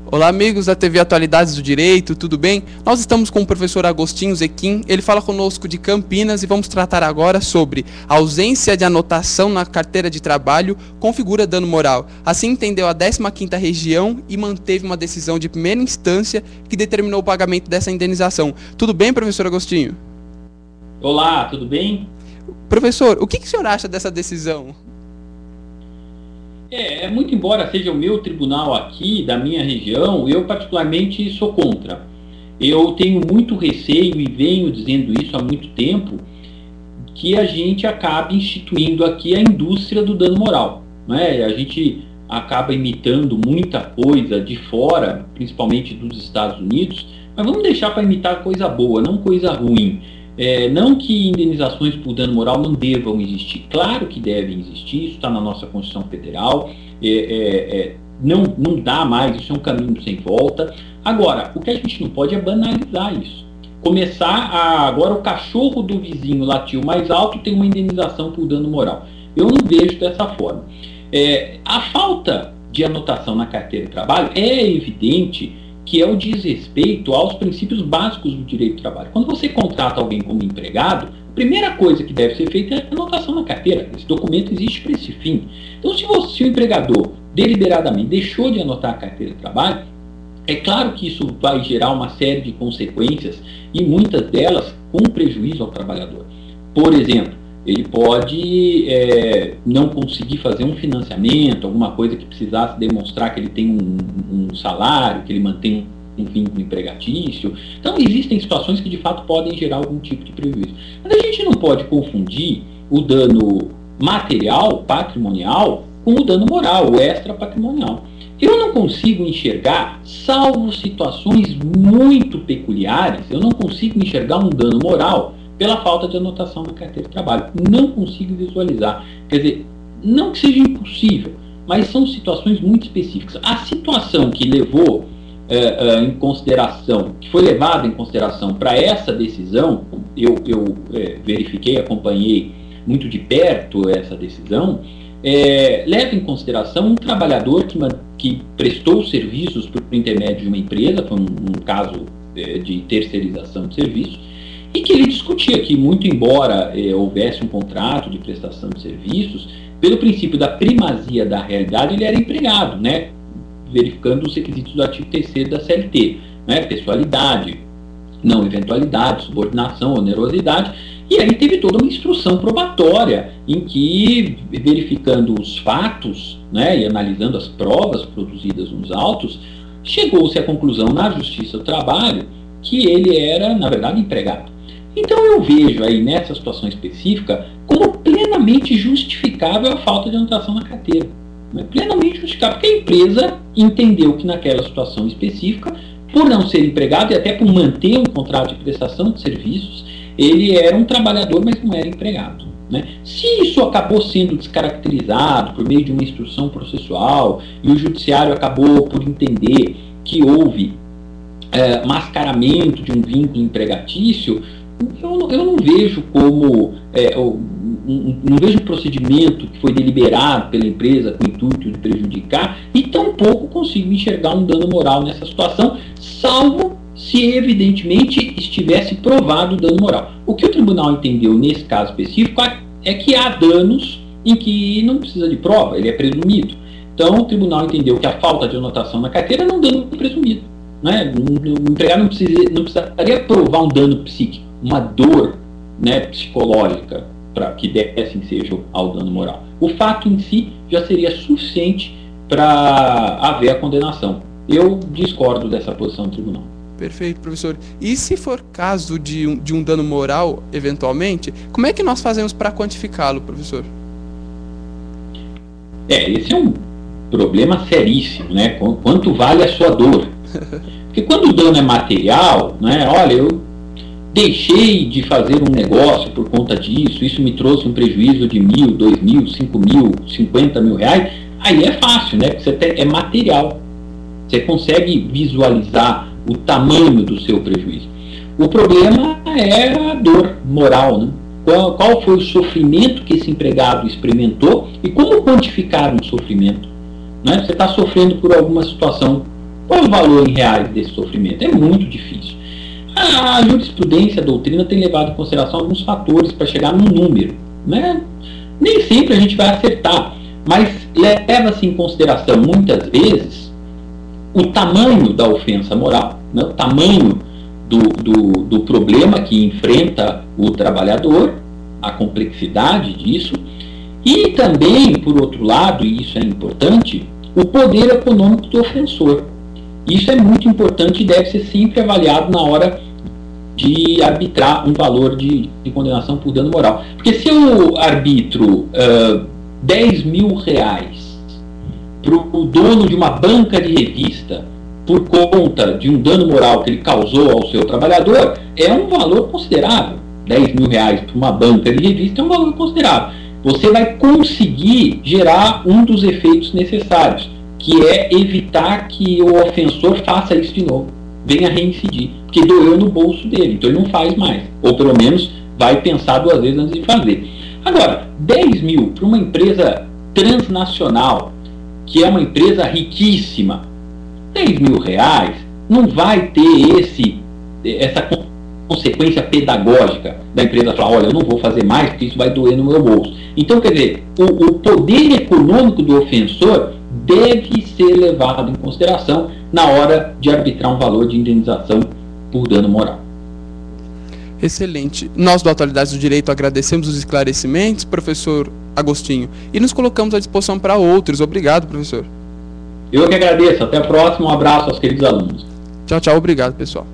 Olá, amigos da TV Atualidades do Direito, tudo bem? Nós estamos com o professor Agostinho Zequim, ele fala conosco de Campinas e vamos tratar agora sobre a ausência de anotação na carteira de trabalho configura dano moral. Assim entendeu a 15ª Região e manteve uma decisão de primeira instância que determinou o pagamento dessa indenização. Tudo bem, professor Agostinho? Olá, tudo bem? Professor, o que o senhor acha dessa decisão? Muito embora seja o meu tribunal aqui, da minha região, eu particularmente sou contra. Eu tenho muito receio, e venho dizendo isso há muito tempo, que a gente acabe instituindo aqui a indústria do dano moral. Né? A gente acaba imitando muita coisa de fora, principalmente dos Estados Unidos, mas vamos deixar para imitar coisa boa, não coisa ruim. Não que indenizações por dano moral não devam existir, claro que devem existir, isso está na nossa Constituição Federal, não dá mais, isso é um caminho sem volta. Agora, o que a gente não pode é banalizar isso. Agora o cachorro do vizinho latiu mais alto, tem uma indenização por dano moral. Eu não vejo dessa forma. A falta de anotação na carteira de trabalho é evidente que é o desrespeito aos princípios básicos do direito do trabalho. Quando você contrata alguém como empregado, a primeira coisa que deve ser feita é a anotação na carteira. Esse documento existe para esse fim. Então, se o empregador deliberadamente deixou de anotar a carteira de trabalho, é claro que isso vai gerar uma série de consequências e muitas delas com prejuízo ao trabalhador. Por exemplo, ele pode não conseguir fazer um financiamento, alguma coisa que precisasse demonstrar que ele tem um salário, que ele mantém um vínculo empregatício. Então, existem situações que de fato podem gerar algum tipo de prejuízo. Mas a gente não pode confundir o dano material, patrimonial, com o dano moral, o extrapatrimonial. Eu não consigo enxergar, salvo situações muito peculiares, eu não consigo enxergar um dano moral pela falta de anotação na carteira de trabalho. Não consigo visualizar. Quer dizer, não que seja impossível, mas são situações muito específicas. A situação que levou em consideração, que foi levada em consideração para essa decisão, eu verifiquei, acompanhei muito de perto essa decisão, leva em consideração um trabalhador que prestou serviços por intermédio de uma empresa, foi um caso de terceirização de serviços, e que ele discutia que, muito embora houvesse um contrato de prestação de serviços, pelo princípio da primazia da realidade, ele era empregado, né? Verificando os requisitos do artigo 3º da CLT, né? Pessoalidade, não eventualidade, subordinação, onerosidade, e aí teve toda uma instrução probatória em que, verificando os fatos, né, e analisando as provas produzidas nos autos, chegou-se à conclusão na Justiça do Trabalho que ele era, na verdade, empregado. Então eu vejo aí nessa situação específica como plenamente justificável a falta de anotação na carteira. Plenamente justificável, porque a empresa entendeu que naquela situação específica, por não ser empregado e até por manter um contrato de prestação de serviços, ele era um trabalhador, mas não era empregado. Se isso acabou sendo descaracterizado por meio de uma instrução processual e o judiciário acabou por entender que houve mascaramento de um vínculo empregatício, eu não vejo como não vejo um procedimento que foi deliberado pela empresa com o intuito de prejudicar, e tampouco consigo enxergar um dano moral nessa situação, salvo se evidentemente estivesse provado o dano moral. O que o tribunal entendeu nesse caso específico é que há danos em que não precisa de prova, ele é presumido. Então o tribunal entendeu que a falta de anotação na carteira é um dano presumido. O empregado não precisaria provar um dano psíquico, uma dor, psicológica, para que desse ensejo ao dano moral. O fato em si já seria suficiente para haver a condenação. Eu discordo dessa posição do tribunal. Perfeito, professor. E se for caso de um dano moral, eventualmente, como é que nós fazemos para quantificá-lo, professor? Esse é um problema seríssimo, né? Quanto vale a sua dor? Porque quando o dano é material, olha, eu deixei de fazer um negócio por conta disso, isso me trouxe um prejuízo de 1.000, 2.000, 5.000, 50 mil reais, aí é fácil, né? Porque é material. Você consegue visualizar o tamanho do seu prejuízo. O problema é a dor moral, né? Qual foi o sofrimento que esse empregado experimentou e como quantificar um sofrimento? Você está sofrendo por alguma situação Qual é o valor em reais desse sofrimento? É muito difícil. A jurisprudência, a doutrina tem levado em consideração alguns fatores para chegar num número, né? Nem sempre a gente vai acertar, mas leva-se em consideração muitas vezes o tamanho da ofensa moral, né? O tamanho do problema que enfrenta o trabalhador, a complexidade disso, e também, por outro lado, e isso é importante, o poder econômico do ofensor. Isso é muito importante e deve ser sempre avaliado na hora de arbitrar um valor de condenação por dano moral. Porque se eu arbitro 10 mil reais para o dono de uma banca de revista por conta de um dano moral que ele causou ao seu trabalhador, é um valor considerável. 10 mil reais para uma banca de revista é um valor considerável. Você vai conseguir gerar um dos efeitos necessários, que é evitar que o ofensor faça isso de novo, venha reincidir, porque doeu no bolso dele, então ele não faz mais, ou pelo menos vai pensar 2 vezes antes de fazer. Agora, 10 mil para uma empresa transnacional, que é uma empresa riquíssima, 10 mil reais não vai ter essa consequência pedagógica da empresa falar, olha, eu não vou fazer mais porque isso vai doer no meu bolso. Então, quer dizer, o poder econômico do ofensor deve ser levado em consideração na hora de arbitrar um valor de indenização por dano moral. Excelente. Nós do Atualidades do Direito agradecemos os esclarecimentos, professor Agostinho, e nos colocamos à disposição para outros. Obrigado, professor. Eu que agradeço. Até a próxima. Um abraço aos queridos alunos. Tchau, tchau. Obrigado, pessoal.